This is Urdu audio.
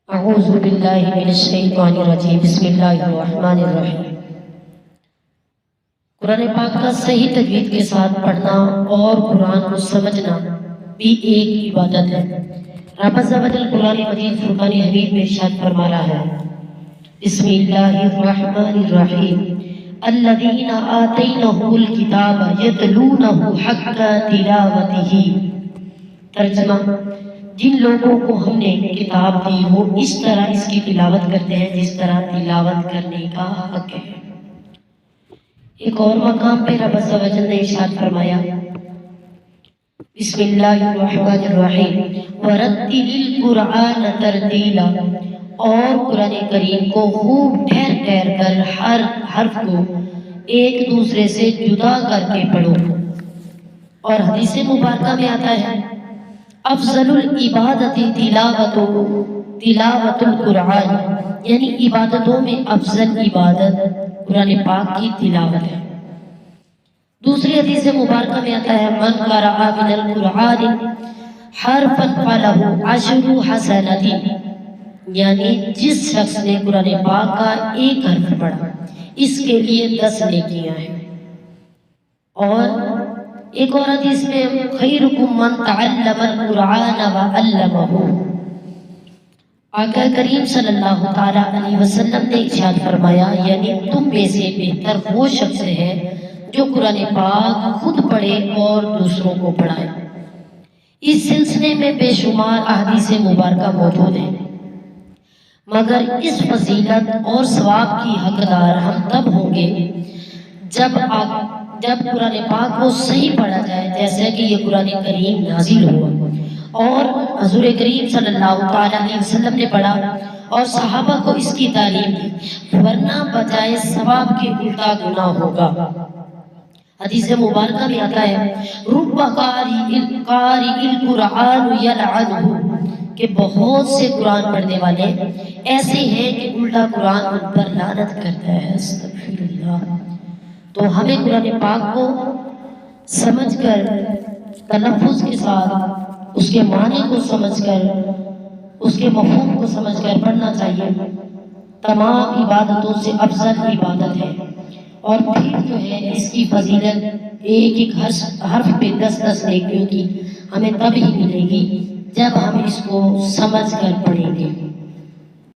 اعوذ باللہ من الشیطان الرجیم بسم اللہ الرحمن الرحیم۔ قرآن پاک کا صحیح تجوید کے ساتھ پڑھنا اور قرآن کو سمجھنا بھی ایک عبادت ہے۔ رب عز و جل قرآن مجید فرقان حمید میں ارشاد فرما رہا ہے، بسم اللہ الرحمن الرحیم، الذین آتینہم الکتاب یتلونہ حق تلاوتہ۔ ترجمہ: جن لوگوں کو ہم نے کتاب دی وہ اس طرح اس کی تلاوت کرتے ہیں جس طرح تلاوت کرنے کا حق ہے۔ ایک اور مقام پہ رب عز و جل نے ارشاد فرمایا، بسم اللہ الرحمن الرحیم، وَرَتِّلِ الْقُرْآنَ تَرْتِيلًا، اور قرآن کریم کو خوب ٹھہر ٹھہر کر ہر حرف کو ایک دوسرے سے جدا کر کے پڑھو۔ اور حدیث مبارکہ میں آتا ہے، افضل العبادت تلاوت القرآن، یعنی عبادتوں میں افضل عبادت قرآن پاک کی تلاوت ہے۔ دوسری حدیث مبارکہ میں آتا ہے، من قرأ من القرآن حرفا فلہ عشر حسنات، یعنی جس شخص نے قرآن پاک کا ایک حرف پڑھا اس کے لیے 10 نیکیاں ہیں۔ اور ایک اور حدیث میں، خیرکم من تعلم القرآن وعلمہ، آقا کریم صلی اللہ تعالیٰ علیہ وسلم نے ارشاد فرمایا، یعنی تم میں سے بہتر وہ شخص ہے جو قرآن پاک خود پڑھے اور دوسروں کو پڑھائے۔ اس سلسلے میں بے شمار احادیث مبارکہ موجود ہیں، مگر اس فضیلت اور ثواب کی حقدار ہم تب ہوں گے جب قرآن پاک کو صحیح پڑھا جائے جیسے کہ یہ قرآن کریم نازل ہوا اور حضور کریم صلی اللہ تعالیٰ علیہ وسلم نے پڑھا اور صحابہ کو اس کی تعلیم دی، ورنہ بجائے ثواب کے الٹا گناہ ہوگا۔ حدیث مبارکہ میں آتا ہے، رب قاری القرآن یلعنہ، کہ بہت سے قرآن پڑھنے والے ایسے ہیں کہ الٹا قرآن ان پر لعنت کرتا ہے۔ استغفر اللہ۔ تو ہمیں قرآن پاک کو سمجھ کر تلفظ کے ساتھ اس کے معنی کو سمجھ کر اس کے مفہوم کو سمجھ کر پڑھنا چاہیے۔ تمام عبادتوں سے افضل عبادت ہے، اور پھر جو ہے اس کی فضیلت ایک ایک حرف پہ 10 نیکیوں کی ہمیں تب ہی ملے گی جب ہم اس کو سمجھ کر پڑھیں گے۔